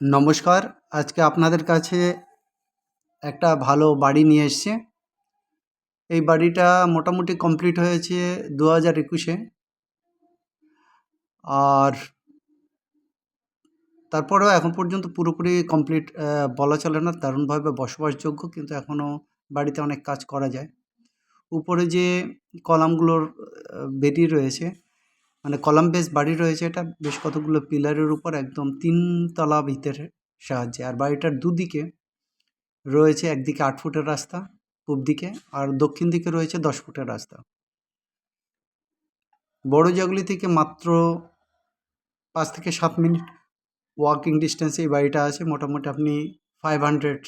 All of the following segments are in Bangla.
নমস্কার। আজকে আপনাদের কাছে একটা ভালো বাড়ি নিয়ে এসেছি। এই বাড়িটা মোটামুটি কমপ্লিট হয়েছে 2021-এ। আর তারপরেও এখন পর্যন্ত পুরোপুরি কমপ্লিট বলা চলে না, দারুণভাবে বসবাসযোগ্য, কিন্তু এখনও বাড়িতে অনেক কাজ করা যায়। উপরে যে কলামগুলোর বেদি রয়েছে, মানে কলাম বেস বাড়ি রয়েছে, এটা বেশ কতগুলো পিলারের উপর একদম 3 তলা ভিতের সাহায্যে। আর বাড়িটার দুদিকে রয়েছে, একদিকে 8 ফুটের রাস্তা পূব দিকে, আর দক্ষিণ দিকে রয়েছে 10 ফুটের রাস্তা। বড় জাগুলি থেকে মাত্র 5 থেকে 7 মিনিট ওয়াকিং ডিস্টেন্সে এই বাড়িটা আছে। মোটামুটি আপনি 500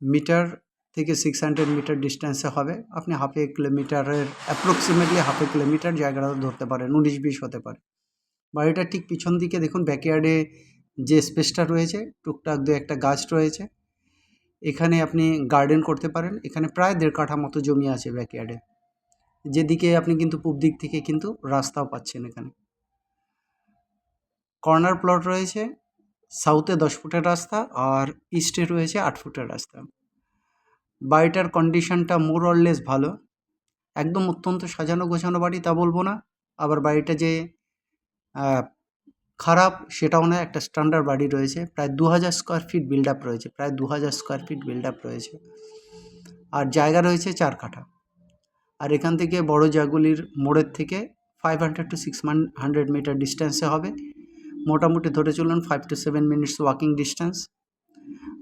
মিটার থেকে 600 মিটার ডিস্টেন্সে হবে। আপনি হাফ এ কিলোমিটারের অ্যাপ্রক্সিমেটলি হাফ এ কিলোমিটার জায়গাটা ধরতে পারেন, 19-20 হতে পারে। বাড়িটার ঠিক পিছন দিকে দেখুন, ব্যাকইয়ার্ডে যে স্পেসটা রয়েছে, টুকটাক 2-1টা গাছ রয়েছে। এখানে আপনি গার্ডেন করতে পারেন। এখানে প্রায় 1.5 কাঠা মতো জমি আছে ব্যাকইয়ার্ডে, যেদিকে আপনি কিন্তু পূব দিক থেকে কিন্তু রাস্তাও পাচ্ছেন। এখানে কর্নার প্লট রয়েছে, সাউথে 10 ফুটের রাস্তা আর ইস্টে রয়েছে 8 ফুটের রাস্তা। বাড়িটার কন্ডিশনটা মোর অর লেস ভালো। একদম অত্যন্ত সাজানো গোছানো বাড়ি তা বলবো না, আবার বাড়িটা যে খারাপ সেটাও না। একটা স্ট্যান্ডার্ড বাড়ি রয়েছে, প্রায় 2000 স্কোয়ার ফিট বিল্ড আপ রয়েছে, প্রায় 2000 স্কোয়ার ফিট বিল্ড আপ রয়েছে। আর জায়গা রয়েছে 4 কাঠা। আর এখান থেকে বড় জাগুলির মোড়ের থেকে 500 to 600 মিটার ডিস্টেন্সে হবে। মোটামুটি ধরে চলুন 5 to 7 মিনিটস ওয়াকিং ডিস্টেন্স।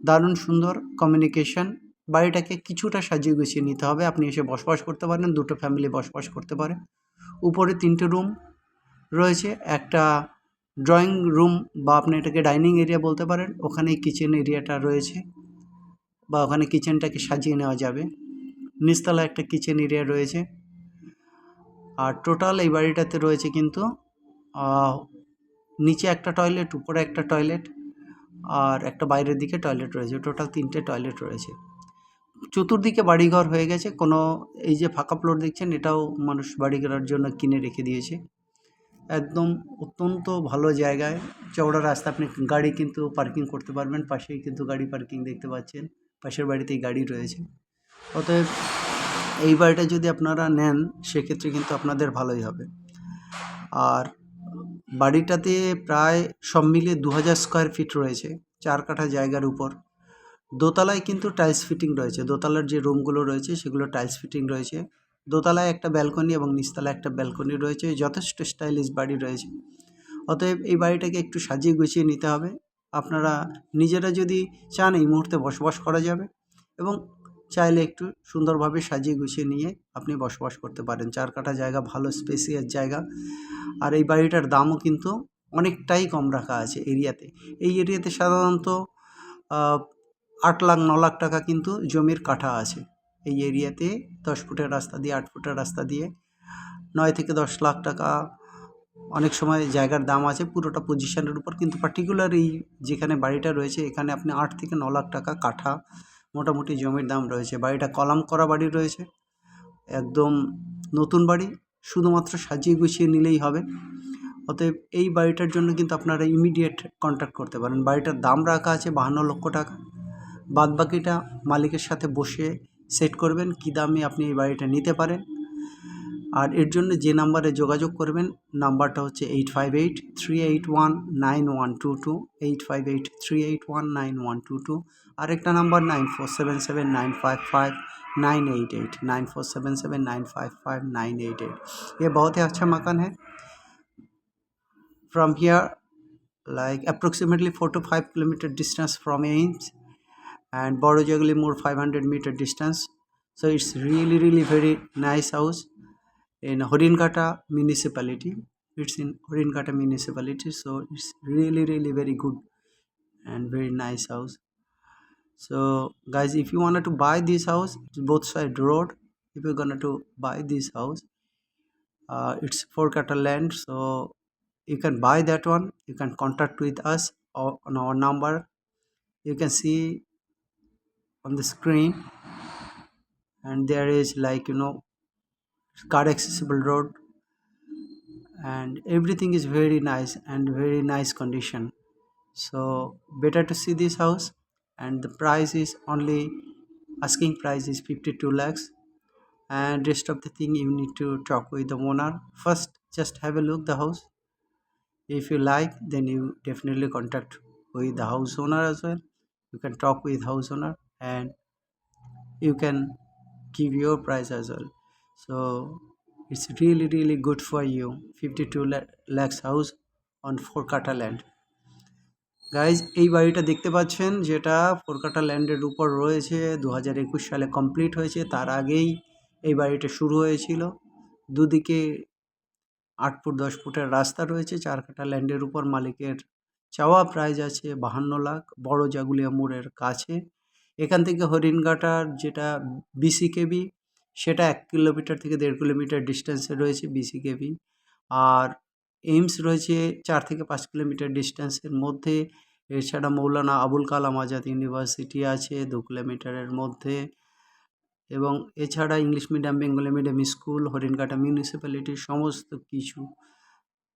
দারুণ সুন্দর কমিউনিকেশন। বাড়িটাকে কিছুটা সাজিয়ে গুছিয়ে নিতে হবে। আপনি এসে বসবাস করতে পারেন, 2টো ফ্যামিলি বসবাস করতে পারে। উপরে 3টে রুম রয়েছে, একটা ড্রয়িং রুম বা আপনি এটাকে ডাইনিং এরিয়া বলতে পারেন। ওখানেই কিচেন এরিয়াটা রয়েছে, বা ওখানে কিচেনটাকে সাজিয়ে নেওয়া যাবে। নিচতলা একটা কিচেন এরিয়া রয়েছে। আর টোটাল এই বাড়িটাতে রয়েছে কিন্তু নিচে একটা টয়লেট, উপরে একটা টয়লেট, আর একটা বাইরের দিকে টয়লেট রয়েছে। টোটাল 3টে টয়লেট রয়েছে। চতুর্দিকে বাড়িঘর হয়ে গেছে। কোনো এই যে ফাঁকা প্লট দেখছেন, এটাও মানুষ বাড়ি করার জন্য কিনে রেখে দিয়েছে। একদম অত্যন্ত ভালো জায়গায়, চওড়া রাস্তা, আপনি গাড়ি কিন্তু পার্কিং করতে পারবেন। পাশেই কিন্তু গাড়ি পার্কিং দেখতে পাচ্ছেন, পাশের বাড়িতেই গাড়ি রয়েছে। অতএব এই বাড়িটা যদি আপনারা নেন, সেক্ষেত্রে কিন্তু আপনাদের ভালোই হবে। আর বাড়িটাতে প্রায় সব মিলিয়ে 2000 স্কোয়ার ফিট রয়েছে, 4 কাঠা জায়গার উপর। দোতলায় কিন্তু টাইলস ফিটিং রয়েছে। দোতলার যে রুমগুলো রয়েছে সেগুলো টাইলস ফিটিং রয়েছে। দোতলায় একটা ব্যালকনি এবং নিচতলায় একটা ব্যালকনি রয়েছে। যথেষ্ট স্টাইলিশ বাড়ি রয়েছে। অতএব এই বাড়িটাকে একটু সাজিয়ে গুছিয়ে নিতে হবে। আপনারা নিজেরা যদি চান, এই মুহূর্তে বসবাস করা যাবে, এবং চাইলে একটু সুন্দরভাবে সাজিয়ে গুছিয়ে নিয়ে আপনি বসবাস করতে পারেন। 4 কাঠা জায়গা, ভালো স্পেসিয়াস জায়গা। আর এই বাড়িটার দামও কিন্তু অনেকটাই কম রাখা আছে এরিয়াতে। এই এরিয়াতে সাধারণত 8 লাখ 9 লাখ টাকা কিন্তু জমির কাঠা আছে। এই এরিয়াতে 10 ফুটের রাস্তা দিয়ে, 8 ফুটের রাস্তা দিয়ে 9 থেকে 10 লাখ টাকা অনেক সময় জায়গার দাম আছে, পুরোটা পজিশনের উপর। কিন্তু পার্টিকুলার এই যেখানে বাড়িটা রয়েছে, এখানে আপনি 8 থেকে 9 লাখ টাকা কাঠা মোটামুটি জমির দাম রয়েছে। বাড়িটা কলাম করা বাড়ি রয়েছে, একদম নতুন বাড়ি, শুধুমাত্র সাজিয়ে গুছিয়ে নিলেই হবে। অতএব এই বাড়িটার জন্য কিন্তু আপনারা ইমিডিয়েট কন্ট্যাক্ট করতে পারেন। বাড়িটার দাম রাখা আছে 52 লক্ষ টাকা। বাদবাকিটা মালিকের সাথে বসে সেট করবেন কী দামে আপনি এই বাড়িটা নিতে পারেন। আর এর জন্য যে নাম্বারে যোগাযোগ করবেন, নাম্বারটা হচ্ছে 8583819122, 8583819122। আরেকটা নাম্বার 9477955988, 9477955988। ये बहुत ही अच्छा मकान है। From here, like approximately 4 to 5 kilometer distance from Ames, and Borojagli more 500 meter distance. So it's really very nice house in Horinkata municipality. It's in Horinkata municipality, so it's really very good and very nice house. So guys, if you wanted to buy this house, it's both side road. If you're gonna to buy this house, it's 4 kata land, so you can buy that one. You can contact with us on our number. You can see on the screen, and there is, like, car accessible road, and everything is very nice and very nice condition. So better to see this house, and the price is only, asking price is 52 lakhs, and rest of the thing you need to talk with the owner. First just have a look the house. If you like, then you definitely contact with the house owner as well. You can talk with house owner and you can give your price as well. So it's really good for you. 52 lakhs house on 4 কাঠা ল্যান্ড। গাইজ এই বাড়িটা দেখতে পাচ্ছেন, যেটা 4 কাঠা ল্যান্ডের উপর রয়েছে, 2021 সালে কমপ্লিট হয়েছে। তার আগেই এই বাড়িটা শুরু হয়েছিল। দুদিকে 8 ফুট 10 ফুটের রাস্তা রয়েছে। 4 কাঠা ল্যান্ডের উপর মালিকের চাওয়া প্রাইস আছে 52 লাখ, বড় জাগুলিয়া মোড়ের কাছে। এখান থেকে হরিণঘাটার যেটা বিসিকেবি, সেটা 1 কিলোমিটার থেকে 1.5 কিলোমিটার ডিস্টেন্সে রয়েছে বিসিকেবি। আর এইমস রয়েছে 4 থেকে 5 কিলোমিটার ডিস্টেন্সের মধ্যে। এছাড়া মৌলানা আবুল কালাম আজাদ ইউনিভার্সিটি আছে 2 কিলোমিটারের মধ্যে, এবং এছাড়া English medium Bengali medium school, Haringhata মিউনিসিপ্যালিটির সমস্ত কিছু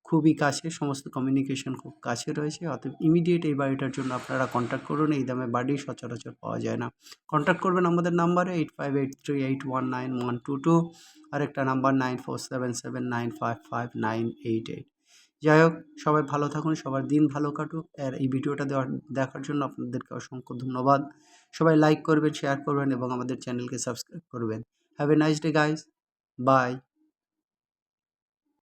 খুবই কাছে, সমস্ত কমিউনিকেশন খুব কাছে রয়েছে। অতএব ইমিডিয়েট এই বাড়িটার জন্য আপনারা কন্ট্যাক্ট করুন। এই দামে বাড়ি সচরাচর পাওয়া যায় না। কন্ট্যাক্ট করবেন আমাদের নাম্বারে 8583819122, আরেকটা নাম্বার 9477955988। যাই হোক, সবাই ভালো থাকুন, সবার দিন ভালো কাটুক। আর এই ভিডিওটা দেখার জন্য আপনাদেরকে অসংখ্য ধন্যবাদ। সবাই লাইক করবেন, শেয়ার করবেন এবং আমাদের চ্যানেলকে সাবস্ক্রাইব করবেন। Have a nice day guys, by.